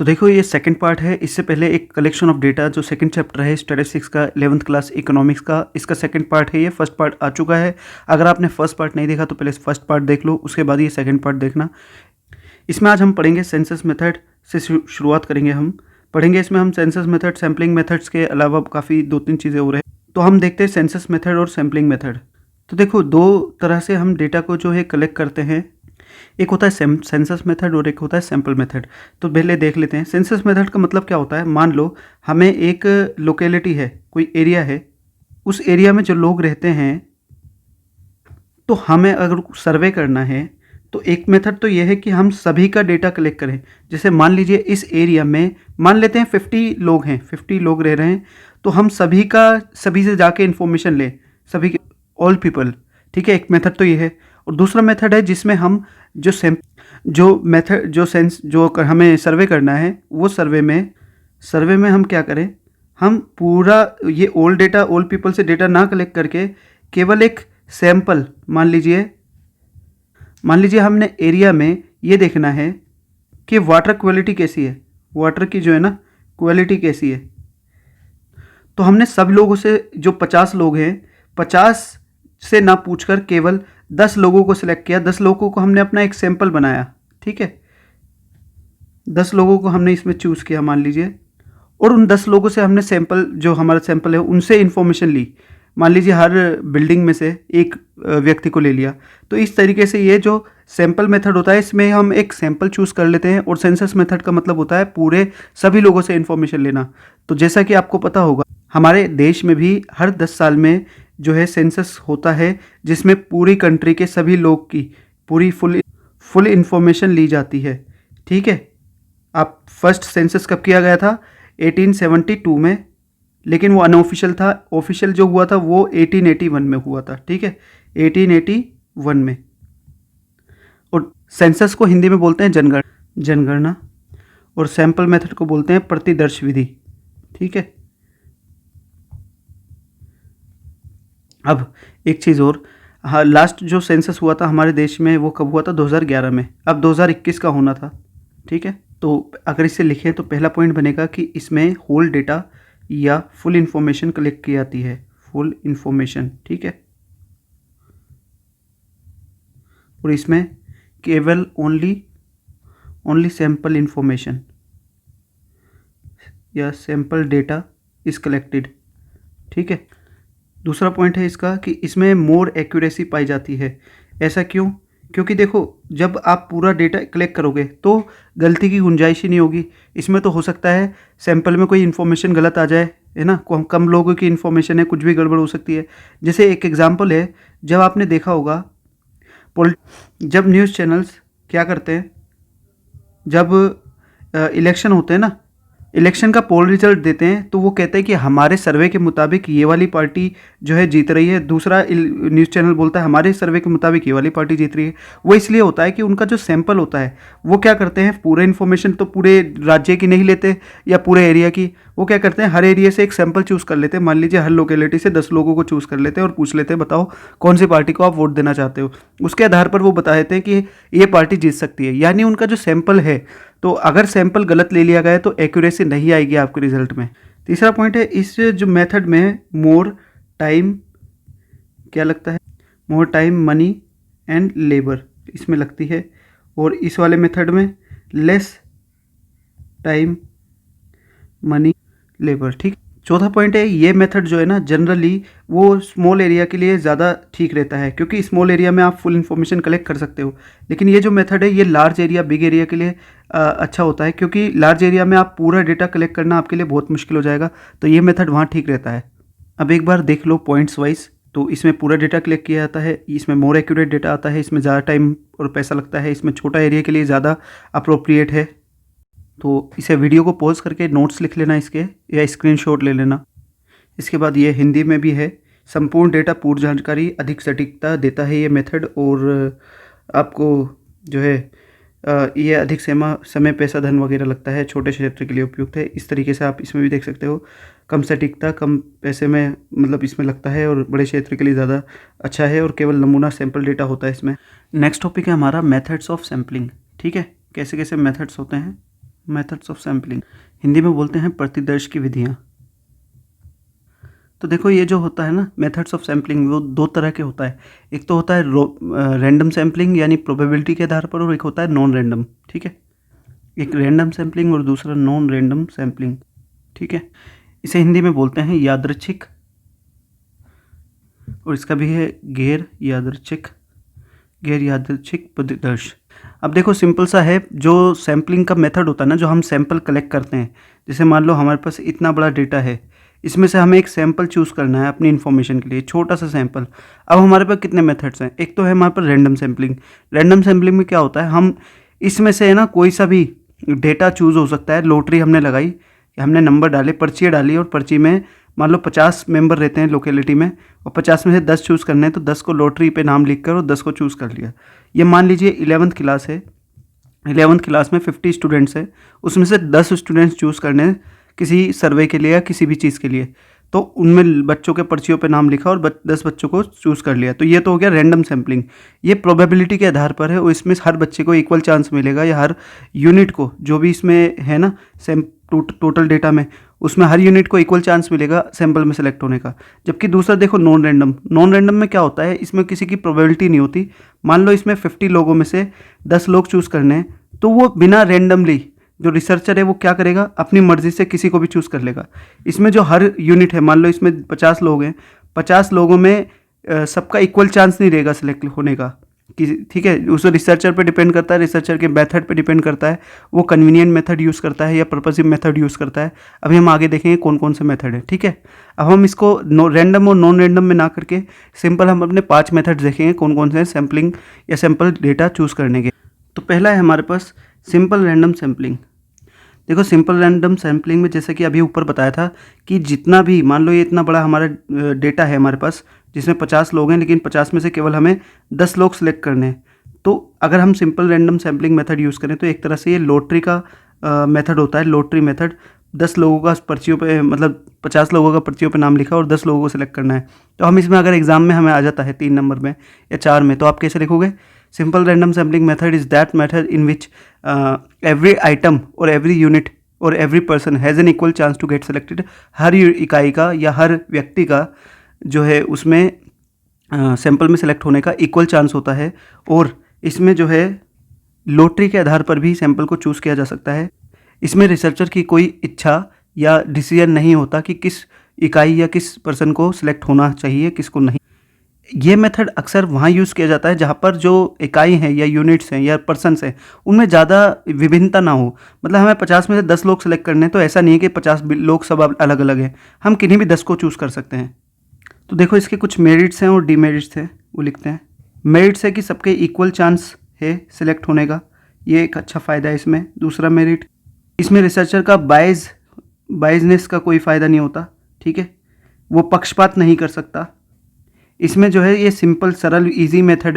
तो देखो ये सेकंड पार्ट है। इससे पहले एक कलेक्शन ऑफ डेटा जो सेकंड चैप्टर है स्टैटिस्टिक्स का 11th क्लास इकोनॉमिक्स का, इसका सेकंड पार्ट है। ये फर्स्ट पार्ट आ चुका है। अगर आपने फर्स्ट पार्ट नहीं देखा तो पहले फर्स्ट पार्ट देख लो, उसके बाद ये सेकंड पार्ट देखना। इसमें आज हम पढ़ेंगे सेंसस मेथड से शुरुआत करेंगे। हम पढ़ेंगे इसमें हम सेंसस मेथड, सैम्पलिंग मेथड्स के अलावा काफ़ी 2-3 चीज़ें हो रही हैं। तो हम देखते हैं सेंसस मेथड और सैम्पलिंग मेथड। तो देखो दो तरह से हम डेटा को जो है कलेक्ट करते हैं। एक होता है सेंसस मेथड और एक होता है सैम्पल मेथड। तो पहले देख लेते हैं सेंसस मेथड का मतलब क्या होता है। मान लो हमें एक लोकेलिटी है, कोई एरिया है, उस एरिया में जो लोग रहते हैं, तो हमें अगर सर्वे करना है तो एक मेथड तो यह है कि हम सभी का डेटा कलेक्ट करें। जैसे मान लीजिए इस एरिया में मान लेते हैं 50 लोग हैं, 50 लोग रह रहे हैं, तो हम सभी से जाके इन्फॉर्मेशन लें, सभी ऑल पीपल। ठीक है, एक मेथड तो ये है। और दूसरा मेथड है जिसमें हम जो हमें सर्वे करना है, वो सर्वे में हम क्या करें, हम पूरा ये ऑल डेटा, ऑल पीपल से डेटा ना कलेक्ट करके केवल एक सैंपल, मान लीजिए हमने एरिया में ये देखना है कि वाटर क्वालिटी कैसी है, वाटर की जो है ना क्वालिटी कैसी है। तो हमने सब लोगों से, जो 50 लोग हैं, 50 से ना पूछकर केवल 10 लोगों को सिलेक्ट किया। 10 लोगों को हमने अपना एक सैंपल बनाया। ठीक है, 10 लोगों को हमने इसमें चूज़ किया मान लीजिए, और उन 10 लोगों से हमने सैंपल, जो हमारा सैंपल है, उनसे इन्फॉर्मेशन ली। मान लीजिए हर बिल्डिंग में से एक व्यक्ति को ले लिया। तो इस तरीके से ये जो सैंपल मेथड होता है, इसमें हम एक सैंपल चूज़ कर लेते हैं। और सेंसस मेथड का मतलब होता है पूरे सभी लोगों से इन्फॉर्मेशन लेना। तो जैसा कि आपको पता होगा, हमारे देश में भी हर 10 साल में जो है सेंसस होता है, जिसमें पूरी कंट्री के सभी लोग की पूरी फुल इन्फॉर्मेशन ली जाती है। ठीक है, आप फर्स्ट सेंसस कब किया गया था? 1872 में, लेकिन वो अनऑफिशियल था। ऑफिशियल जो हुआ था वो 1881 में हुआ था। ठीक है, 1881 में। और सेंसस को हिंदी में बोलते हैं जनगणना, और सैंपल मेथड को बोलते हैं प्रतिदर्श विधि। ठीक है, अब एक चीज़ और, हाँ, लास्ट जो सेंसस हुआ था हमारे देश में वो कब हुआ था? 2011 में। अब 2021 का होना था। ठीक है, तो अगर इसे लिखें तो पहला पॉइंट बनेगा कि इसमें होल डेटा या फुल इंफॉर्मेशन कलेक्ट की जाती है, फुल इंफॉर्मेशन। ठीक है, और इसमें केवल ओनली सैंपल इंफॉर्मेशन या सैंपल डेटा इज कलेक्टेड। ठीक है, दूसरा पॉइंट है इसका कि इसमें मोर एक्यूरेसी पाई जाती है। ऐसा क्यों? क्योंकि देखो, जब आप पूरा डेटा कलेक्ट करोगे तो गलती की गुंजाइश ही नहीं होगी। इसमें तो हो सकता है सैंपल में कोई इन्फॉर्मेशन गलत आ जाए, है ना, कम लोगों की इन्फॉर्मेशन है, कुछ भी गड़बड़ हो सकती है। जैसे एक एग्जांपल है, जब आपने देखा होगा जब न्यूज़ चैनल्स क्या करते हैं, जब इलेक्शन होते हैं ना, इलेक्शन का पोल रिजल्ट देते हैं, तो वो कहते हैं कि हमारे सर्वे के मुताबिक ये वाली पार्टी जो है जीत रही है। दूसरा न्यूज़ चैनल बोलता है हमारे सर्वे के मुताबिक ये वाली पार्टी जीत रही है। वो इसलिए होता है कि उनका जो सैंपल होता है, वो क्या करते हैं, पूरे इन्फॉर्मेशन तो पूरे राज्य की नहीं लेते या पूरे एरिया की। वो क्या करते हैं, हर एरिया से एक सैंपल चूज़ कर लेते हैं। मान लीजिए हर लोकेलिटी से 10 लोगों को चूज़ कर लेते हैं और पूछ लेते हैं बताओ कौन सी पार्टी को आप वोट देना चाहते हो। उसके आधार पर वो बता देते हैं कि ये पार्टी जीत सकती है। यानी उनका जो सैंपल है, तो अगर सैंपल गलत ले लिया गया तो एक्यूरेसी नहीं आएगी आपके रिजल्ट में। तीसरा पॉइंट है, इस जो मेथड में मोर टाइम, क्या लगता है, more time, money and labour इसमें लगती है। और इस वाले मेथड में लेस टाइम, मनी, लेबर। ठीक, चौथा पॉइंट है, ये मेथड जो है ना जनरली वो स्मॉल एरिया के लिए ज़्यादा ठीक रहता है, क्योंकि स्मॉल एरिया में आप फुल इन्फॉर्मेशन कलेक्ट कर सकते हो। लेकिन ये जो मेथड है ये लार्ज एरिया, बिग एरिया के लिए अच्छा होता है, क्योंकि लार्ज एरिया में आप पूरा डेटा कलेक्ट करना आपके लिए बहुत मुश्किल हो जाएगा। तो ये मेथड वहाँ ठीक रहता है। अब एक बार देख लो पॉइंट्स वाइज, तो इसमें पूरा डेटा कलेक्ट किया जाता है, इसमें मोर एक्यूरेट डेटा आता है, इसमें ज़्यादा टाइम और पैसा लगता है, इसमें छोटा एरिया के लिए ज़्यादा अप्रोप्रिएट है। तो इसे वीडियो को पॉज करके नोट्स लिख लेना इसके, या स्क्रीनशॉट ले लेना। इसके बाद ये हिंदी में भी है, संपूर्ण डेटा पूर्व जानकारी अधिक सटीकता देता है ये मेथड, और आपको जो है ये अधिक समय, पैसा, धन वगैरह लगता है, छोटे क्षेत्र के लिए उपयुक्त है। इस तरीके से आप इसमें भी देख सकते हो, कम सटीकता, कम पैसे में मतलब इसमें लगता है, और बड़े क्षेत्र के लिए ज़्यादा अच्छा है, और केवल नमूना सैंपल डेटा होता है इसमें। नेक्स्ट टॉपिक है हमारा मेथड्स ऑफ सैम्पलिंग। ठीक है, कैसे कैसे मेथड्स होते हैं। मेथड्स ऑफ सैम्पलिंग, हिंदी में बोलते हैं प्रतिदर्श की विधियाँ। तो देखो ये जो होता है ना मेथड्स ऑफ सैम्पलिंग, वो दो तरह के होता है। एक तो होता है रैंडम सैम्पलिंग यानी प्रोबेबिलिटी के आधार पर, और एक होता है नॉन रैंडम। ठीक है, एक रैंडम सैम्पलिंग और दूसरा नॉन रैंडम सैम्पलिंग। ठीक है, इसे हिंदी में बोलते हैं यादृच्छिक, और इसका भी है गैर यादृच्छिक प्रतिदर्श। अब देखो सिंपल सा है, जो सैम्पलिंग का मेथड होता है ना, जो हम सैंपल कलेक्ट करते हैं, जैसे मान लो हमारे पास इतना बड़ा डेटा है, इसमें से हमें एक सैंपल चूज़ करना है अपनी इन्फॉर्मेशन के लिए, छोटा सा सैंपल। अब हमारे पास कितने मेथड्स हैं, एक तो है हमारे पास रैंडम सैम्पलिंग। रैंडम सैम्पलिंग में क्या होता है, हम इसमें से है ना कोई सा भी डेटा चूज़ हो सकता है। लॉटरी हमने लगाई, हमने नंबर डाले, पर्चियाँ डाली, और पर्ची में मान लो 50 मेंबर रहते हैं लोकेलिटी में, और 50 में से 10 चूज़ करने हैं, तो 10 को लॉटरी पे नाम लिख कर और 10 को चूज़ कर लिया। ये मान लीजिए 11th क्लास है, 11th क्लास में 50 स्टूडेंट्स हैं, उसमें से 10 स्टूडेंट्स चूज़ करने हैं किसी सर्वे के लिए या किसी भी चीज़ के लिए। तो उनमें बच्चों के पर्चियों पे नाम लिखा और 10 बच्चों को चूज़ कर लिया। तो ये तो हो गया रैंडम सैम्पलिंग। ये प्रोबेबिलिटी के आधार पर है, और इसमें हर बच्चे को इक्वल चांस मिलेगा, या हर यूनिट को, जो भी इसमें है ना टोटल डेटा में, उसमें हर यूनिट को इक्वल चांस मिलेगा सैंपल में सेलेक्ट होने का। जबकि दूसरा देखो नॉन रैंडम। नॉन रैंडम में क्या होता है, इसमें किसी की प्रोबेबिलिटी नहीं होती। मान लो इसमें 50 लोगों में से 10 लोग चूज़ करने हैं, तो वो बिना रैंडमली, जो रिसर्चर है वो क्या करेगा, अपनी मर्जी से किसी को भी चूज़ कर लेगा। इसमें जो हर यूनिट है, मान लो इसमें 50 लोग हैं, 50 लोगों में सबका इक्वल चांस नहीं रहेगा सिलेक्ट होने का। ठीक है, उस रिसर्चर पे डिपेंड करता है, रिसर्चर के मेथड पे डिपेंड करता है, वो कन्वीनियंट मेथड यूज़ करता है या पर्पसिव मेथड यूज़ करता है। अभी हम आगे देखेंगे कौन कौन से मेथड है। ठीक है, अब हम इसको रैंडम और नॉन रैंडम में ना करके सिंपल हम अपने 5 मेथड्स देखेंगे कौन कौन से हैं सैम्पलिंग या सैम्पल डेटा चूज़ करने के। तो पहला है हमारे पास सिंपल रैंडम सैम्पलिंग। देखो सिंपल रैंडम सैम्पलिंग में जैसे कि अभी ऊपर बताया था कि जितना भी, मान लो ये इतना बड़ा हमारा डेटा है हमारे पास, जिसमें 50 लोग हैं, लेकिन 50 में से केवल हमें 10 लोग सेलेक्ट करने हैं। तो अगर हम simple random sampling method use करें तो एक तरह से ये लॉटरी का मेथड होता है। लॉटरी मेथड, 10 लोगों का पर्चियों पे, मतलब 50 लोगों का पर्चियों पे नाम लिखा और 10 लोगों को सिलेक्ट करना है। तो हम इसमें अगर एग्जाम में हमें आ जाता है 3 नंबर में या 4 में, तो आप कैसे लिखोगे, simple random sampling method is that method in which every item और एवरी यूनिट और every person has an equal chance to get selected. हर इकाई का या हर व्यक्ति का जो है उसमें सैंपल में सेलेक्ट होने का इक्वल चांस होता है, और इसमें जो है लॉटरी के आधार पर भी सैंपल को चूज़ किया जा सकता है। इसमें रिसर्चर की कोई इच्छा या डिसीजन नहीं होता कि किस इकाई या किस पर्सन को सिलेक्ट होना चाहिए, किसको नहीं। ये मेथड अक्सर वहाँ यूज़ किया जाता है जहाँ पर जो इकाई हैं या यूनिट्स हैं या पर्सन्स हैं उनमें ज़्यादा विभिन्नता ना हो। मतलब हमें 50 में से 10 लोग सेलेक्ट करने हैं, तो ऐसा नहीं है कि 50 लोग सब अलग अलग हैं, हम किन्हीं भी 10 को चूज़ कर सकते हैं। तो देखो इसके कुछ मेरिट्स हैं और डीमेरिट्स हैं, वो लिखते हैं। मेरिट्स है कि सबके इक्वल चांस है सिलेक्ट होने का, ये एक अच्छा फ़ायदा है इसमें। दूसरा मेरिट, इसमें रिसर्चर का बायसनेस का कोई फ़ायदा नहीं होता। ठीक है, वो पक्षपात नहीं कर सकता। इसमें जो है ये सिंपल सरल इजी मेथड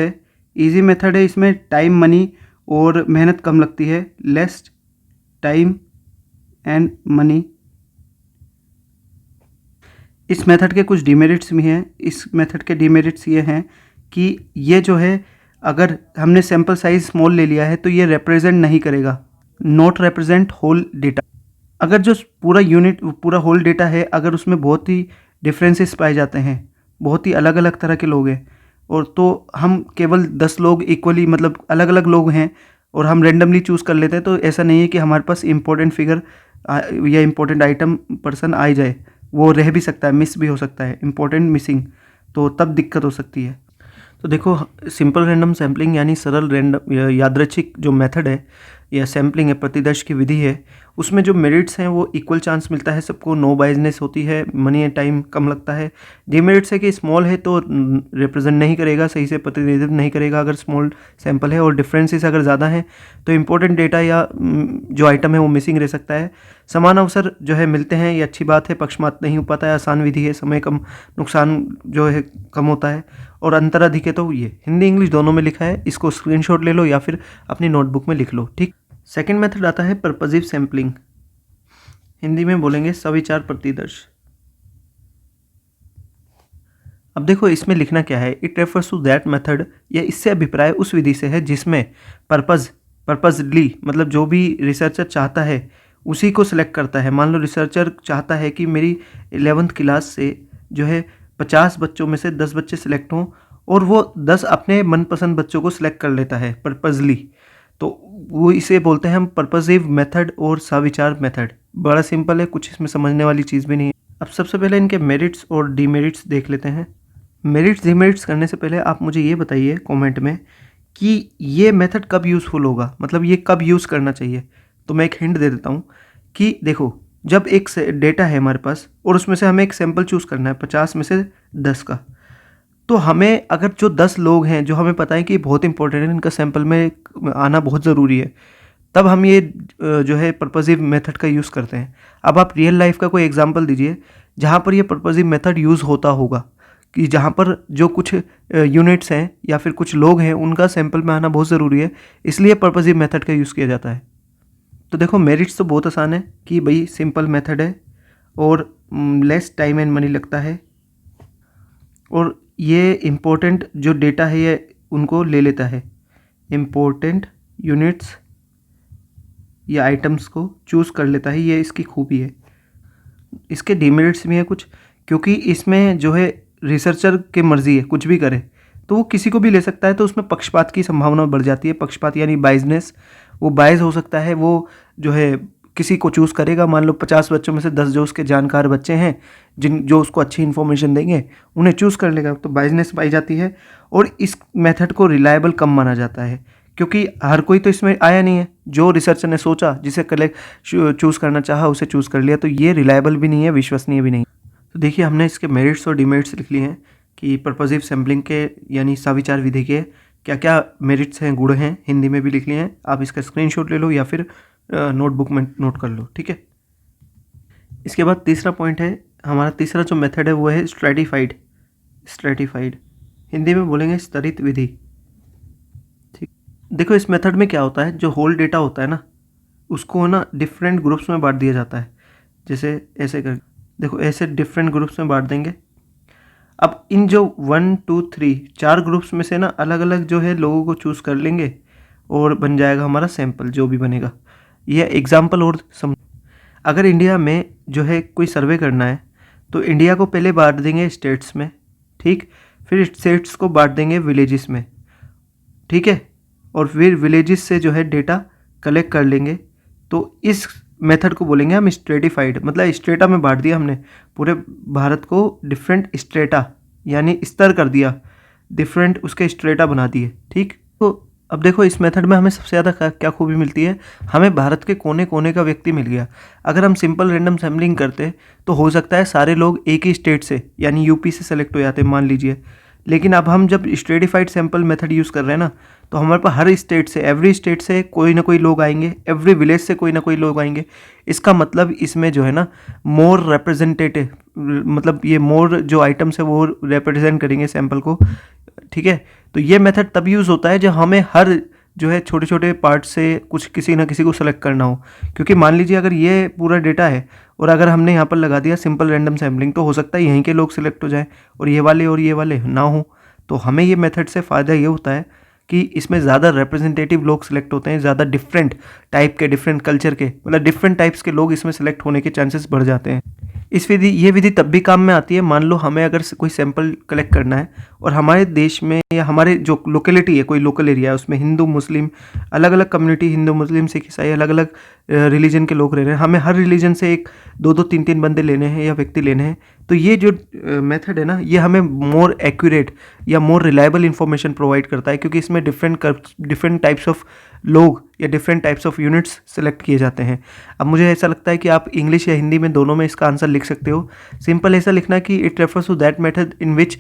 है। इसमें टाइम, मनी और मेहनत कम लगती है, लेस टाइम एंड मनी। इस मेथड के कुछ डिमेरिट्स भी हैं। इस मेथड के डिमेरिट्स ये हैं कि ये जो है, अगर हमने सैंपल साइज स्मॉल ले लिया है तो ये रिप्रेजेंट नहीं करेगा, नॉट रिप्रेजेंट होल डेटा। अगर जो पूरा होल डेटा है, अगर उसमें बहुत ही डिफरेंसेस पाए जाते हैं, बहुत ही अलग अलग तरह के लोग हैं, और तो हम केवल 10 लोग इक्वली, मतलब अलग अलग लोग हैं, और हम रेंडमली चूज़ कर लेते हैं, तो ऐसा नहीं है कि हमारे पास इंपॉर्टेंट फिगर या इंपॉर्टेंट आइटम पर्सन आ जाए, वो रह भी सकता है, मिस भी हो सकता है, इंपॉर्टेंट मिसिंग, तो तब दिक्कत हो सकती है। तो देखो सिंपल रैंडम सैम्पलिंग यानी सरल रैंडम यादृच्छिक जो मेथड है या सैम्पलिंग है, प्रतिदर्श की विधि है, उसमें जो मेरिट्स हैं वो इक्वल चांस मिलता है सबको, नो बायसनेस होती है, मनी एंड टाइम कम लगता है। डिमेरिट्स है कि स्मॉल है तो रिप्रेजेंट नहीं करेगा, सही से प्रतिनिधित्व नहीं करेगा अगर स्मॉल सैंपल है, और डिफरेंसेस अगर ज़्यादा हैं तो इंपॉर्टेंट डेटा या जो आइटम है वो मिसिंग रह सकता है। समान अवसर जो है मिलते हैं, ये अच्छी बात है, पक्षपात नहीं हो पाता है, आसान विधि है, समय कम, नुकसान जो है कम होता है, और अंतर अधिक है। तो ये हिंदी इंग्लिश दोनों में लिखा है, इसको स्क्रीनशॉट ले लो या फिर अपनी नोटबुक में लिख लो। ठीक, सेकंड मेथड आता है पर्पसिव सैम्पलिंग, हिंदी में बोलेंगे सविचार प्रतिदर्श। अब देखो इसमें लिखना क्या है, it refers to that method, या इससे अभिप्राय उस विधि से है जिसमें पर्पस पर्पजली, मतलब जो भी रिसर्चर चाहता है उसी को सिलेक्ट करता है। मान लो रिसर्चर चाहता है कि मेरी 11th क्लास से जो है 50 बच्चों में से 10 बच्चे सिलेक्ट हों, और वो 10 अपने मनपसंद बच्चों को सिलेक्ट कर लेता है पर्पजली, तो वो इसे बोलते हैं हम पर्पसिव मेथड और सविचार मेथड। बड़ा सिंपल है, कुछ इसमें समझने वाली चीज़ भी नहीं है। अब सबसे पहले इनके मेरिट्स और डीमेरिट्स देख लेते हैं। मेरिट्स डीमेरिट्स करने से पहले आप मुझे ये बताइए कमेंट में कि ये मेथड कब यूज़फुल होगा, मतलब ये कब यूज़ करना चाहिए। तो मैं एक हिंट दे देता हूँ कि देखो, जब एक डेटा है हमारे पास और उसमें से हमें एक सैंपल चूज़ करना है 50 में से 10 का, तो हमें अगर जो 10 लोग हैं जो हमें पता है कि बहुत इंपॉर्टेंट है, इनका सैंपल में आना बहुत ज़रूरी है, तब हम ये जो है पर्पसिव मेथड का यूज़ करते हैं। अब आप रियल लाइफ का कोई एग्जांपल दीजिए जहाँ पर ये पर्पसिव मेथड यूज़ होता होगा, कि जहाँ पर जो कुछ यूनिट्स हैं या फिर कुछ लोग हैं उनका सैंपल में आना बहुत ज़रूरी है, इसलिए पर्पसिव मेथड का यूज़ किया जाता है। तो देखो, मेरिट्स तो बहुत आसान है कि भाई सिंपल मेथड है और लेस टाइम एंड मनी लगता है, और ये इम्पोर्टेंट जो डेटा है ये उनको ले लेता है, इम्पोर्टेंट यूनिट्स या आइटम्स को चूज़ कर लेता है, ये इसकी खूबी है। इसके डिमेरिट्स भी हैं कुछ, क्योंकि इसमें जो है रिसर्चर की मर्ज़ी है, कुछ भी करे तो वो किसी को भी ले सकता है, तो उसमें पक्षपात की संभावना बढ़ जाती है। पक्षपात यानी बाइजनेस, वो बाइज हो सकता है, वो जो है किसी को चूज़ करेगा। मान लो 50 बच्चों में से 10 जो उसके जानकार बच्चे हैं, जो उसको अच्छी इन्फॉर्मेशन देंगे, उन्हें चूज़ कर लेगा, तो बाइजनेस पाई जाती है। और इस मेथड को रिलायबल कम माना जाता है, क्योंकि हर कोई तो इसमें आया नहीं है। जो रिसर्चर ने सोचा, जिसे कलेक्ट चूज़ करना चाहा, उसे चूज़ कर लिया, तो ये रिलायबल भी नहीं है, विश्वसनीय भी नहीं। तो देखिए, हमने इसके मेरिट्स और डिमेरिट्स लिख लिए हैं कि पर्पसिव सैम्पलिंग के यानी सविचार विधि के क्या क्या मेरिट्स हैं, गुण हैं, हिंदी में भी लिख लिए हैं। आप इसका स्क्रीनशॉट ले लो या फिर नोटबुक में नोट कर लो, ठीक है। इसके बाद तीसरा पॉइंट है, हमारा तीसरा जो मेथड है वो है स्ट्रेटिफाइड। स्ट्रेटिफाइड हिंदी में बोलेंगे स्तरित विधि, ठीक। देखो, इस मेथड में क्या होता है, जो होल डेटा होता है ना, उसको ना डिफरेंट ग्रुप्स में बांट दिया जाता है। जैसे ऐसे कर, देखो ऐसे डिफरेंट ग्रुप्स में बांट देंगे। अब इन जो 1 2 3 4 ग्रुप्स में से ना अलग अलग जो है लोगों को चूज़ कर लेंगे और बन जाएगा हमारा सैंपल जो भी बनेगा। यह एग्जाम्पल और अगर इंडिया में जो है कोई सर्वे करना है तो इंडिया को पहले बांट देंगे स्टेट्स में, ठीक। फिर स्टेट्स को बांट देंगे विलेजेस में, ठीक है। और फिर विलेजेस से जो है डेटा कलेक्ट कर लेंगे। तो इस मेथड को बोलेंगे हम स्ट्रेटिफाइड, मतलब स्ट्रेटा में बांट दिया हमने पूरे भारत को, डिफरेंट स्ट्रेटा यानी स्तर कर दिया, डिफरेंट उसके स्ट्रेटा बना दिए, ठीक। तो अब देखो, इस मेथड में हमें सबसे ज़्यादा क्या खूबी मिलती है, हमें भारत के कोने कोने का व्यक्ति मिल गया। अगर हम सिंपल रैंडम सैम्पलिंग करते तो हो सकता है सारे लोग एक ही स्टेट से यानी यूपी से सेलेक्ट हो जाते, मान लीजिए। लेकिन अब हम जब स्ट्रेटिफाइड सैंपल मेथड यूज़ कर रहे हैं ना, तो हमारे पास हर स्टेट से, एवरी स्टेट से कोई ना कोई लोग आएंगे, एवरी विलेज से कोई ना कोई लोग आएंगे। इसका मतलब इसमें जो है ना मोर रिप्रेजेंटेटिव, मतलब ये मोर जो आइटम्स है वो रिप्रेजेंट करेंगे सैंपल को, ठीक है। तो ये मेथड तब यूज़ होता है जब हमें हर जो है छोटे छोटे पार्ट से कुछ किसी ना किसी को सेलेक्ट करना हो। क्योंकि मान लीजिए अगर ये पूरा डेटा है और अगर हमने यहाँ पर लगा दिया सिंपल रैंडम सैम्पलिंग, तो हो सकता है यहीं के लोग सिलेक्ट हो जाएं और ये वाले ना हो। तो हमें ये मेथड से फ़ायदा ये होता है कि इसमें ज़्यादा रिप्रेजेंटेटिव लोग सिलेक्ट होते हैं, ज़्यादा डिफरेंट टाइप के, डिफरेंट कल्चर के, मतलब डिफरेंट टाइप्स के लोग इसमें सेलेक्ट होने के चांसेस बढ़ जाते हैं। ये विधि तब भी काम में आती है, मान लो हमें अगर कोई सैंपल कलेक्ट करना है और हमारे देश में या हमारे जो लोकेलिटी है, कोई लोकल एरिया है, उसमें हिंदू मुस्लिम अलग अलग कम्युनिटी, हिंदू मुस्लिम सिख ईसाई अलग अलग रिलीजन के लोग रह रहे हैं, हमें हर रिलीजन से एक दो दो तीन तीन बंदे लेने हैं या व्यक्ति लेने हैं। तो ये जो मेथड है ना, ये हमें मोर एक्यूरेट या मोर रिलायबल इन्फॉर्मेशन प्रोवाइड करता है, क्योंकि इसमें डिफरेंट टाइप्स ऑफ लोग या different types of units select किए जाते हैं। अब मुझे ऐसा लगता है कि आप इंग्लिश या हिंदी में दोनों में इसका आंसर लिख सकते हो। सिंपल ऐसा लिखना कि it refers to that method in which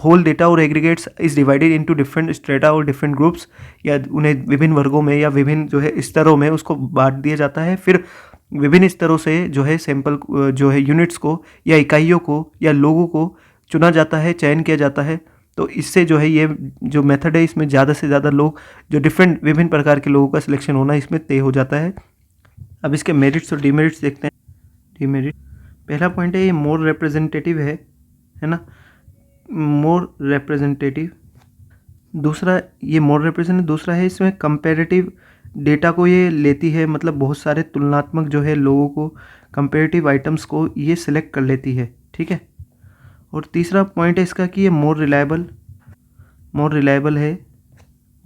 whole data और aggregates is divided into different strata और डिफरेंट ग्रुप्स, या उन्हें विभिन्न वर्गों में या विभिन्न जो है स्तरों में उसको बांट दिया जाता है। फिर विभिन्न स्तरों से जो है सैंपल जो है यूनिट्स को या इकाइयों को या लोगों को चुना जाता है, चयन किया जाता है। तो इससे जो है ये जो मेथड है, इसमें ज़्यादा से ज़्यादा लोग, जो विभिन्न प्रकार के लोगों का सिलेक्शन होना इसमें तय हो जाता है। अब इसके मेरिट्स और डिमेरिट्स देखते हैं। डिमेरिट, पहला पॉइंट है ये मोर रिप्रेजेंटेटिव है ना, मोर रिप्रेजेंटेटिव। दूसरा, ये मोर रिप्रेजेंटेटिव, दूसरा है इसमें कंपेरेटिव डेटा को ये लेती है, मतलब बहुत सारे तुलनात्मक जो है लोगों को, कंपेरेटिव आइटम्स को ये सिलेक्ट कर लेती है, ठीक है। और तीसरा पॉइंट है इसका कि ये मोर रिलायबल है।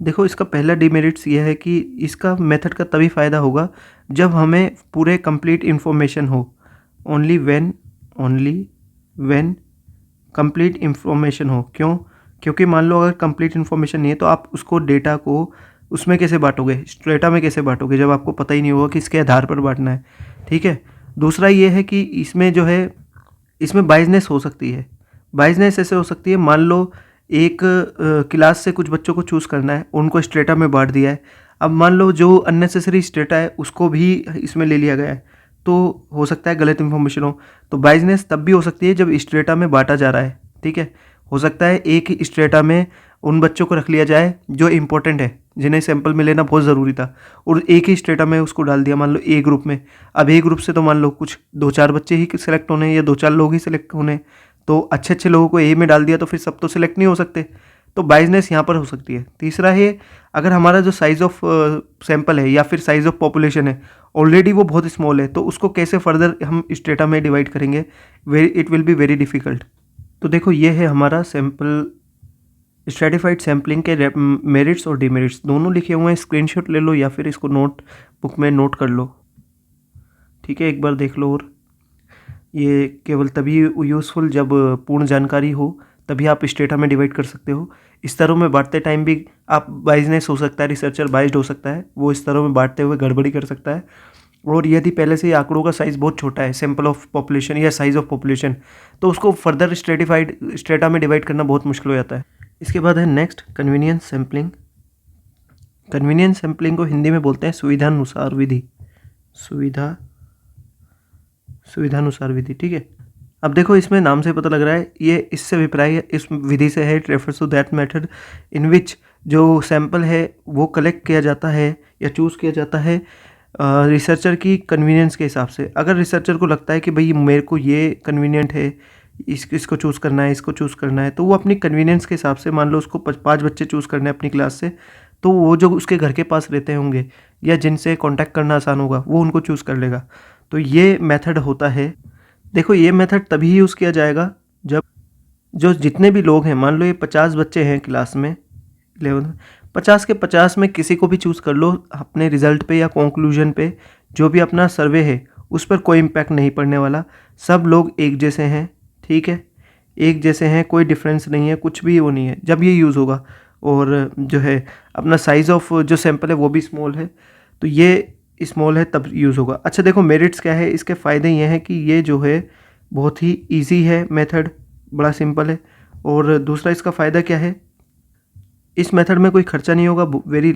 देखो इसका पहला डिमेरिट्स ये है कि इसका मेथड का तभी फ़ायदा होगा जब हमें पूरे कंप्लीट इन्फॉर्मेशन हो, ओनली व्हेन कंप्लीट इन्फॉर्मेशन हो। क्यों? क्योंकि मान लो अगर कंप्लीट इन्फॉर्मेशन नहीं है तो आप उसको डेटा को उसमें कैसे बांटोगे, स्ट्रेटा में कैसे बांटोगे, जब आपको पता ही नहीं होगा किसके आधार पर बांटना है, ठीक है। दूसरा ये है कि इसमें जो है, इसमें बाइजनेस हो सकती है। बाइजनेस ऐसे हो सकती है, मान लो एक क्लास से कुछ बच्चों को चूज़ करना है, उनको स्ट्रेटा में बांट दिया है। अब मान लो जो अननेसेसरी स्ट्रेटा है उसको भी इसमें ले लिया गया है, तो हो सकता है गलत इन्फॉर्मेशन हो। तो बाइजनेस तब भी हो सकती है जब स्ट्रेटा में बांटा जा रहा है, ठीक है। हो सकता है एक ही स्ट्रेटा में उन बच्चों को रख लिया जाए जो इंपॉर्टेंट है, जिन्हें सैंपल में लेना बहुत ज़रूरी था, और एक ही स्ट्रेटा में उसको डाल दिया मान लो ए ग्रुप में। अब ए ग्रुप से तो मान लो कुछ 2-4 बच्चे ही सिलेक्ट होने या 2-4 लोग ही सिलेक्ट होने, तो अच्छे अच्छे लोगों को ए में डाल दिया तो फिर सब तो सिलेक्ट नहीं हो सकते, तो बाइजनेस यहाँ पर हो सकती है। तीसरा है, अगर हमारा जो साइज़ ऑफ सैंपल है या फिर साइज़ ऑफ पॉपुलेशन है ऑलरेडी वो बहुत स्मॉल है, तो उसको कैसे फर्दर हम स्ट्रेटा में डिवाइड करेंगे, it will be very difficult. तो देखो ये है हमारा सैंपल स्ट्रेटिफाइड सैम्पलिंग के मेरिट्स और डिमेरिट्स दोनों लिखे हुए हैं। स्क्रीनशॉट ले लो या फिर इसको नोट बुक में नोट कर लो, ठीक है, एक बार देख लो। और ये केवल तभी यूज़फुल जब पूर्ण जानकारी हो, तभी आप स्ट्रेटा में डिवाइड कर सकते हो। स्तरों में बांटते टाइम भी आप बाइजनेस हो सकता है, रिसर्चर बाइज्ड हो सकता है, वो स्तरों में बांटते हुए गड़बड़ी कर सकता है। और यदि पहले से ही आंकड़ों का साइज़ बहुत छोटा है, सैंपल ऑफ पॉपुलेशन या साइज़ ऑफ पॉपुलेशन, तो उसको फर्दर स्ट्रेटा में डिवाइड करना बहुत मुश्किल हो जाता है। इसके बाद है next convenience sampling. Convenience sampling को हिंदी में बोलते हैं सुविधानुसार विधि, सुविधानुसार विधि, ठीक है। अब देखो इसमें नाम से पता लग रहा है ये इससे अभिप्राय इस विधि से है, it refers to that method in which जो सैंपल है वो कलेक्ट किया जाता है या चूज़ किया जाता है रिसर्चर की कन्वीनियंस के हिसाब से। अगर रिसर्चर को लगता है कि भाई मेरे को ये कन्वीनियंट है, इसको चूज़ करना है, इसको चूज़ करना है, तो वो अपनी कन्वीनियंस के हिसाब से, मान लो उसको 5 बच्चे चूज़ करने हैं अपनी क्लास से, तो वो जो उसके घर के पास रहते होंगे या जिनसे कांटेक्ट करना आसान होगा वो उनको चूज़ कर लेगा। तो ये मेथड होता है। देखो ये मेथड तभी यूज़ किया जाएगा जब जो जितने भी लोग हैं, मान लो ये 50 बच्चे हैं क्लास में 11 में, 50 के 50 में किसी को भी चूज़ कर लो, अपने रिजल्ट पे या कंक्लूजन पे जो भी अपना सर्वे है उस पर कोई इम्पैक्ट नहीं पड़ने वाला। सब लोग एक जैसे हैं, ठीक है, एक जैसे हैं, कोई डिफरेंस नहीं है, कुछ भी वो नहीं है जब ये यूज़ होगा। और जो है अपना साइज़ ऑफ जो सैंपल है वो भी स्मॉल है, तो ये स्मॉल है तब यूज़ होगा। अच्छा देखो मेरिट्स क्या है, इसके फ़ायदे ये हैं कि ये जो है बहुत ही ईजी है मेथड, बड़ा सिंपल है। और दूसरा इसका फ़ायदा क्या है, इस मेथड में कोई खर्चा नहीं होगा, very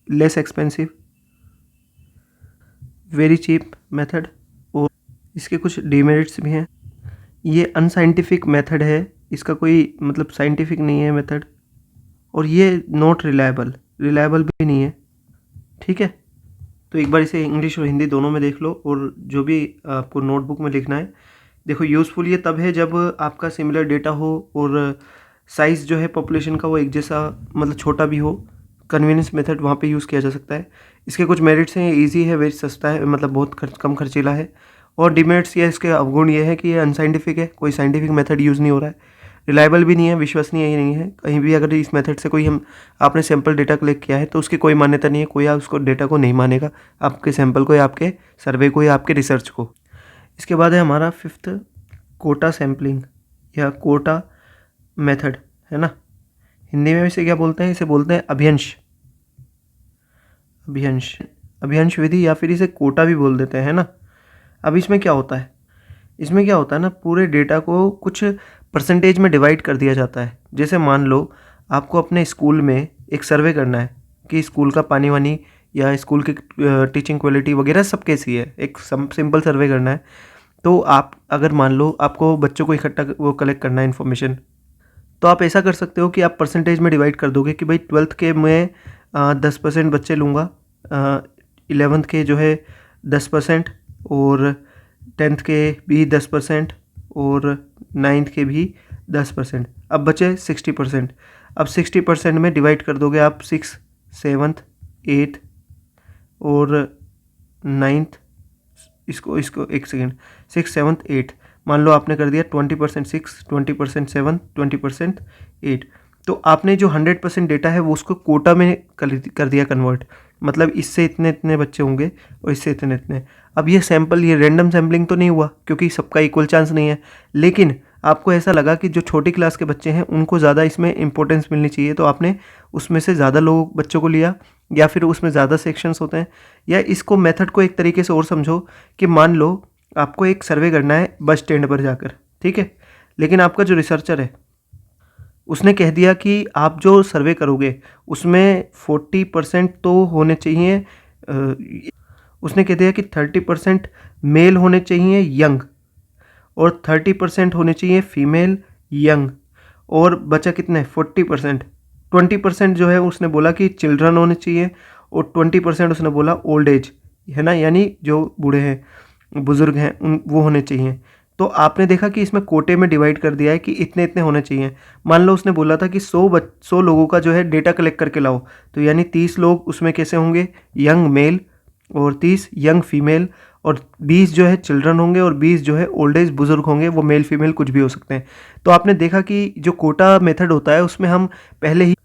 less expensive, very cheap method. और इसके कुछ डिमेरिट्स भी हैं, ये अनसाइंटिफिक मेथड है, इसका कोई मतलब साइंटिफिक नहीं है मेथड, और ये नॉट रिलायबल भी नहीं है, ठीक है। तो एक बार इसे इंग्लिश और हिंदी दोनों में देख लो, और जो भी आपको नोटबुक में लिखना है। देखो यूज़फुल ये तब है जब आपका सिमिलर डेटा हो और साइज़ जो है पॉपुलेशन का वो एक जैसा, मतलब छोटा भी हो, कन्वीनियंस मेथड वहाँ पे यूज़ किया जा सकता है। इसके कुछ मेरिट्स हैं, ये ईजी है, वेरी सस्ता है, मतलब बहुत कम खर्चीला है। और डिमेरिट्स या इसके अवगुण ये है कि ये अनसाइंटिफिक है, कोई साइंटिफिक मेथड यूज़ नहीं हो रहा है, रिलायबल भी नहीं है, विश्वसनीय ही नहीं है। कहीं भी अगर इस मेथड से कोई आपने सैंपल डेटा कलेक्ट किया है तो उसकी कोई मान्यता नहीं है, कोई आप उसको डेटा को नहीं मानेगा, आपके सैंपल को या आपके सर्वे को या आपके रिसर्च को। इसके बाद है हमारा 5th कोटा सैम्पलिंग या कोटा मेथड, है ना। हिंदी में इसे क्या बोलते हैं, इसे बोलते हैं अभियंश विधि, या फिर इसे कोटा भी बोल देते हैं, है ना। अब इसमें क्या होता है ना, पूरे डेटा को कुछ परसेंटेज में डिवाइड कर दिया जाता है। जैसे मान लो आपको अपने स्कूल में एक सर्वे करना है कि स्कूल का पानी वानी या स्कूल की टीचिंग क्वालिटी वगैरह सब कैसी है, एक सिंपल सर्वे करना है। तो आप अगर मान लो आपको बच्चों को इकट्ठा वो कलेक्ट करना है इन्फॉर्मेशन, तो आप ऐसा कर सकते हो कि आप परसेंटेज में डिवाइड कर दोगे कि भाई 12th के मैं 10% बच्चे लूँगा, 11th के जो है 10%, और 10th के भी 10%, और 9th के भी 10%। अब बचे 60%। अब 60% में डिवाइड कर दोगे आप 6th, 7th, 8th और 9th, इसको इसको एक सेकेंड, 6th 7th 8th, मान लो आपने कर दिया 20% 6, 20% 7, 20% 8, तो आपने जो 100% डेटा है वो उसको कोटा में कर दिया कन्वर्ट, मतलब इससे इतने इतने बच्चे होंगे और इससे इतने इतने। अब ये सैम्पल, ये रैंडम सैम्पलिंग तो नहीं हुआ क्योंकि सबका इक्वल चांस नहीं है, लेकिन आपको ऐसा लगा कि जो छोटी क्लास के बच्चे हैं उनको ज़्यादा इसमें इंपॉर्टेंस मिलनी चाहिए, तो आपने उसमें से ज़्यादा बच्चों को लिया, या फिर उसमें ज़्यादा सेक्शंस होते हैं। या इसको मेथड को एक तरीके से और समझो कि मान लो आपको एक सर्वे करना है बस स्टैंड पर जाकर, ठीक है, लेकिन आपका जो रिसर्चर है उसने कह दिया कि आप जो सर्वे करोगे उसमें 40% तो होने चाहिए, उसने कह दिया कि 30% मेल होने चाहिए यंग और 30% होने चाहिए फीमेल यंग, और बचा कितने 40%, 20% जो है उसने बोला कि चिल्ड्रन होने चाहिए और 20% उसने बोला ओल्ड एज, है ना, यानी जो बूढ़े हैं बुज़ुर्ग हैं उन वो होने चाहिए। तो आपने देखा कि इसमें कोटे में डिवाइड कर दिया है कि इतने इतने होने चाहिए। मान लो उसने बोला था कि 100 लोगों का जो है डेटा कलेक्ट करके लाओ, तो यानी 30 लोग उसमें कैसे होंगे यंग मेल और 30 यंग फीमेल और 20 जो है चिल्ड्रन होंगे और 20 जो है ओल्ड एज बुजुर्ग होंगे, वो मेल फीमेल कुछ भी हो सकते हैं। तो आपने देखा कि जो कोटा मेथड होता है उसमें हम पहले ही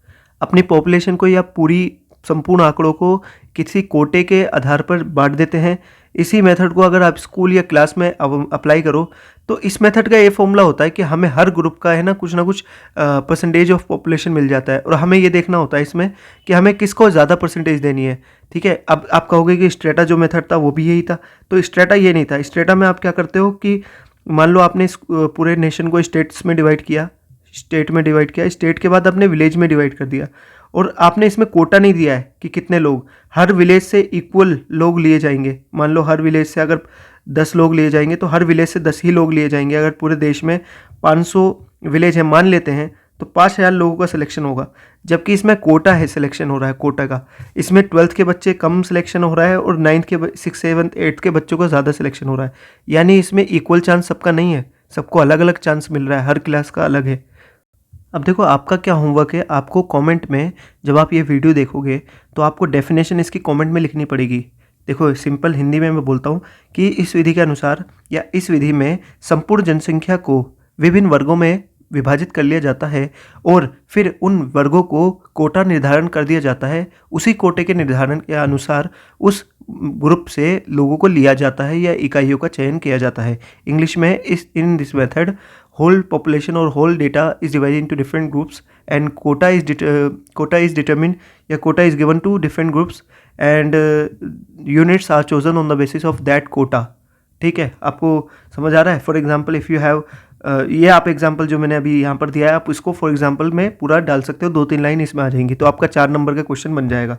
अपनी पॉपुलेशन को या पूरी संपूर्ण आंकड़ों को किसी कोटे के आधार पर बांट देते हैं। इसी मेथड को अगर आप स्कूल या क्लास में अप्लाई करो तो इस मेथड का ये फॉर्मूला होता है कि हमें हर ग्रुप का है ना कुछ ना कुछ परसेंटेज ऑफ पॉपुलेशन मिल जाता है, और हमें ये देखना होता है इसमें कि हमें किसको ज़्यादा परसेंटेज देनी है, ठीक है। अब आप कहोगे कि स्ट्रेटा जो मेथड था वो भी यही था, तो स्ट्रेटा ये नहीं था। स्ट्रेटा में आप क्या करते हो कि मान लो आपने इस पूरे नेशन को स्टेट्स में डिवाइड किया, स्टेट में डिवाइड किया, स्टेट के बाद आपने विलेज में डिवाइड कर दिया, और आपने इसमें कोटा नहीं दिया है कि कितने लोग, हर विलेज से इक्वल लोग लिए जाएंगे। मान लो हर विलेज से अगर 10 लोग लिए जाएंगे तो हर विलेज से 10 ही लोग लिए जाएंगे। अगर पूरे देश में 500 विलेज है मान लेते हैं तो 5000 लोगों का सिलेक्शन होगा, जबकि इसमें कोटा है, सिलेक्शन हो रहा है कोटा का। इसमें 12th के बच्चे कम सिलेक्शन हो रहा है और 9th के 6, 7, 8 के बच्चों का ज़्यादा सिलेक्शन हो रहा है, यानी इसमें इक्वल चांस सबका नहीं है, सबको अलग अलग चांस मिल रहा है, हर क्लास का अलग है। अब देखो आपका क्या होमवर्क है, आपको कमेंट में जब आप ये वीडियो देखोगे तो आपको डेफिनेशन इसकी कमेंट में लिखनी पड़ेगी। देखो सिंपल हिंदी में मैं बोलता हूँ कि इस विधि के अनुसार या इस विधि में संपूर्ण जनसंख्या को विभिन्न वर्गों में विभाजित कर लिया जाता है और फिर उन वर्गों को कोटा निर्धारण कर दिया जाता है। उसी कोटे के निर्धारण के अनुसार उस ग्रुप से लोगों को लिया जाता है या इकाइयों का चयन किया जाता है। इंग्लिश में in this method whole population or whole data is divided into different groups and quota is determined या quota is given to different groups and units are chosen on the basis of that quota। ठीक है, आपको समझ आ रहा है। For example if you have ये आप example जो मैंने अभी यहाँ पर दिया है आप इसको फॉर एग्जाम्पल में पूरा डाल सकते हो, 2-3 लाइन इसमें आ जाएंगी, तो आपका 4 नंबर का क्वेश्चन बन जाएगा।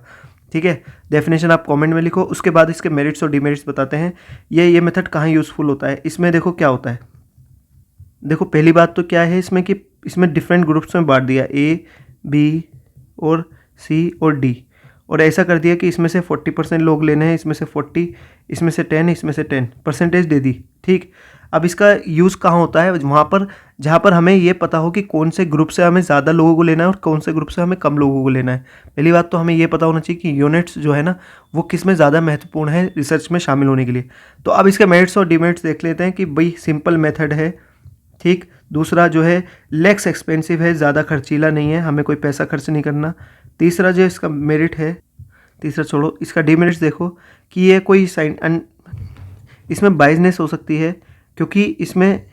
ठीक है, डेफिनेशन आप कमेंट में लिखो, उसके बाद इसके मेरिट्स और डिमेरिट्स बताते हैं। ये मेथड कहाँ यूज़फुल होता है, इसमें देखो क्या होता है। देखो पहली बात तो क्या है इसमें कि इसमें डिफरेंट ग्रुप्स में बांट दिया, ए बी और सी और डी, और ऐसा कर दिया कि इसमें से 40% लोग लेने हैं, इसमें से 40, इसमें से 10, इसमें से 10 परसेंटेज दे दी। ठीक, अब इसका यूज़ कहाँ होता है, वहाँ पर जहाँ पर हमें ये पता हो कि कौन से ग्रुप से हमें ज़्यादा लोगों को लेना है और कौन से ग्रुप से हमें कम लोगों को लेना है। पहली बात तो हमें ये पता होना चाहिए कि यूनिट्स जो है ना वो किस में ज़्यादा महत्वपूर्ण है रिसर्च में शामिल होने के लिए। तो अब इसके मेरिट्स और डिमेरिट्स देख लेते हैं कि भाई सिंपल मेथड है, ठीक। दूसरा जो है लेस एक्सपेंसिव है, ज़्यादा खर्चीला नहीं है, हमें कोई पैसा खर्च नहीं करना। तीसरा जो इसका मेरिट है, तीसरा छोड़ो, इसका डिमेरिट्स देखो कि ये कोई इसमें बाइजनेस हो सकती है, क्योंकि इसमें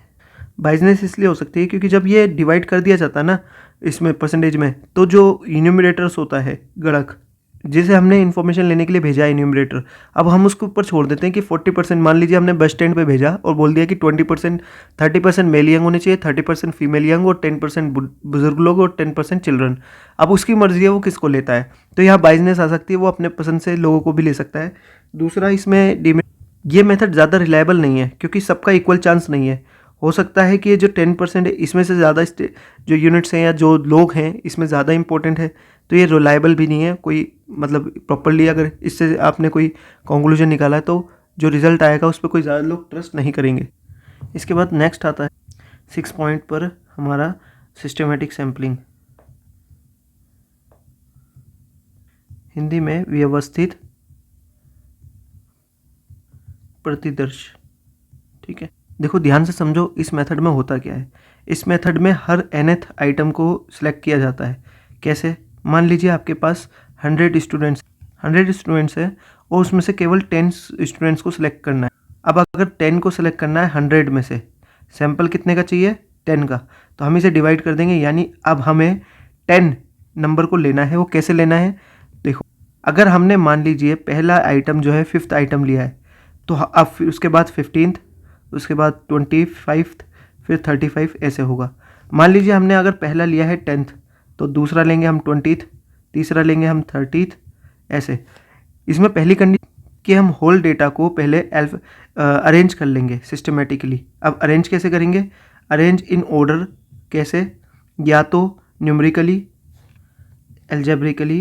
बाइजनेस इसलिए हो सकती है क्योंकि जब ये डिवाइड कर दिया जाता है ना इसमें परसेंटेज में, तो जो इन्यूमरेटर्स होता है गणक जिसे हमने इन्फॉर्मेशन लेने के लिए भेजा है इन्यूमरेटर, अब हम उसके ऊपर छोड़ देते हैं कि 40%, मान लीजिए हमने बस स्टैंड पे भेजा और बोल दिया कि 20%, 30% मेल यंग होने चाहिए, 30% फीमेल यंग और 10% बुजुर्ग लोग और 10% चिल्ड्रन। अब उसकी मर्जी है वो किसको लेता है, तो यहाँ बाइजनेस आ सकती है, वो अपने पसंद से लोगों को भी ले सकता है। दूसरा इसमें ये मेथड ज़्यादा रिलायबल नहीं है क्योंकि सबका इक्वल चांस नहीं है। हो सकता है कि ये जो 10% है इसमें से ज़्यादा जो यूनिट्स हैं या जो लोग हैं इसमें ज़्यादा इंपॉर्टेंट है, तो ये रिलायबल भी नहीं है कोई, मतलब प्रॉपरली अगर इससे आपने कोई कंक्लूजन निकाला है तो जो रिजल्ट आएगा उस पर कोई ज़्यादा लोग ट्रस्ट नहीं करेंगे। इसके बाद नेक्स्ट आता है 6 पॉइंट पर हमारा सिस्टमेटिक सैम्पलिंग। हिंदी में व्यवस्थित प्रतिदर्श। ठीक है, देखो ध्यान से समझो इस मेथड में होता क्या है। इस मेथड में हर nth आइटम को सिलेक्ट किया जाता है। कैसे? मान लीजिए आपके पास 100 स्टूडेंट्स है और उसमें से केवल 10 स्टूडेंट्स को सिलेक्ट करना है। अब अगर 10 को सिलेक्ट करना है 100 में से, सैंपल कितने का चाहिए? 10 का। तो हम इसे डिवाइड कर देंगे, यानी अब हमें 10 नंबर को लेना है। वो कैसे लेना है? देखो, अगर हमने मान लीजिए पहला आइटम जो है 5th आइटम लिया है, तो अब फिर उसके बाद 15th, उसके बाद 25th, फिर 35, ऐसे होगा। मान लीजिए हमने अगर पहला लिया है 10th, तो दूसरा लेंगे हम 20th, तीसरा लेंगे हम 30th, ऐसे। इसमें पहली कंडीशन कि हम होल डेटा को पहले अरेंज कर लेंगे सिस्टमेटिकली। अब अरेंज कैसे करेंगे? Arrange in order. कैसे? या तो न्यूमेरिकली, एल्जेब्रिकली,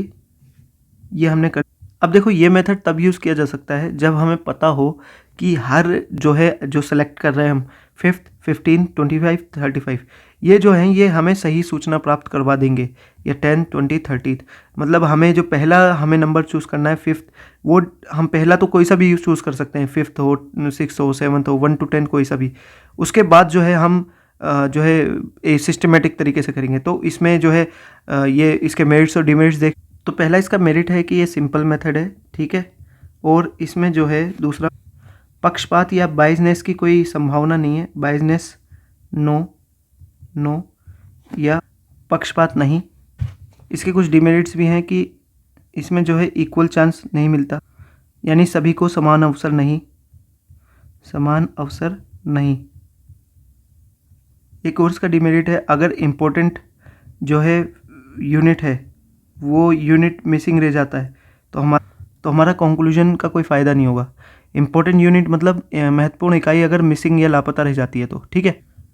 ये हमने कर। अब देखो ये मेथड तब यूज़ किया जा सकता है जब हमें पता हो कि हर जो सेलेक्ट कर रहे हैं हम 5th, 15, 25, 35, ये जो हैं ये हमें सही सूचना प्राप्त करवा देंगे। या 10, 20, 30, मतलब हमें जो पहला हमें नंबर चूज़ करना है 5th, वो हम पहला तो कोई सा भी चूज़ कर सकते हैं, 5th हो, 6th हो, 7th हो, 1 to 10 कोई सा भी। उसके बाद जो है हम जो है सिस्टमेटिक तरीके से करेंगे। तो इसमें जो है ये इसके मेरिट्स और डिमेरिट्स देख। तो पहला इसका मेरिट है कि ये सिंपल मेथड है, ठीक है। और इसमें जो है दूसरा, पक्षपात या बायसनेस की कोई संभावना नहीं है। बायसनेस नो या पक्षपात नहीं। इसके कुछ डिमेरिट्स भी हैं कि इसमें जो है इक्वल चांस नहीं मिलता, यानी सभी को समान अवसर नहीं। एक और इसका डिमेरिट है, अगर इम्पोर्टेंट जो है यूनिट है वो यूनिट मिसिंग रह जाता है तो हमारा कंक्लूजन का कोई फ़ायदा नहीं होगा। इम्पोर्टेंट यूनिट मतलब महत्वपूर्ण इकाई अगर मिसिंग या लापता रह जाती है तो, ठीक है।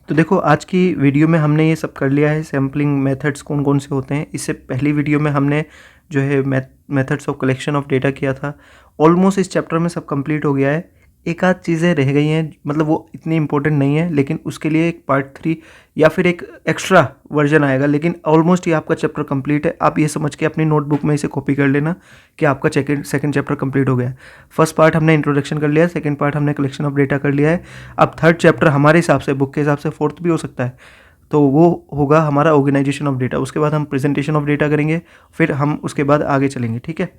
तो देखो आज की वीडियो में हमने ये सब कर लिया है, सैम्पलिंग मेथड्स कौन कौन से होते हैं। इससे पहली वीडियो में हमने जो है methods of collection of data किया था। ऑलमोस्ट इस चैप्टर में सब कंप्लीट हो गया है। एक आध चीज़ें रह गई हैं, मतलब वो इतनी इंपॉर्टेंट नहीं है, लेकिन उसके लिए एक पार्ट 3 या फिर एक एक्स्ट्रा वर्जन आएगा। लेकिन ऑलमोस्ट ये आपका चैप्टर कंप्लीट है। आप ये समझ के अपनी नोटबुक में इसे कॉपी कर लेना कि आपका सेकंड चैप्टर कंप्लीट हो गया है। फर्स्ट पार्ट हमने इंट्रोडक्शन कर लिया है, सेकंड पार्ट हमने कलेक्शन ऑफ डेटा कर लिया है। अब थर्ड चैप्टर हमारे हिसाब से, बुक के हिसाब से फोर्थ भी हो सकता है, तो वो होगा हमारा ऑर्गेनाइजेशन ऑफ डेटा। उसके बाद हम प्रेजेंटेशन ऑफ डेटा करेंगे, फिर हम उसके बाद आगे चलेंगे, ठीक है।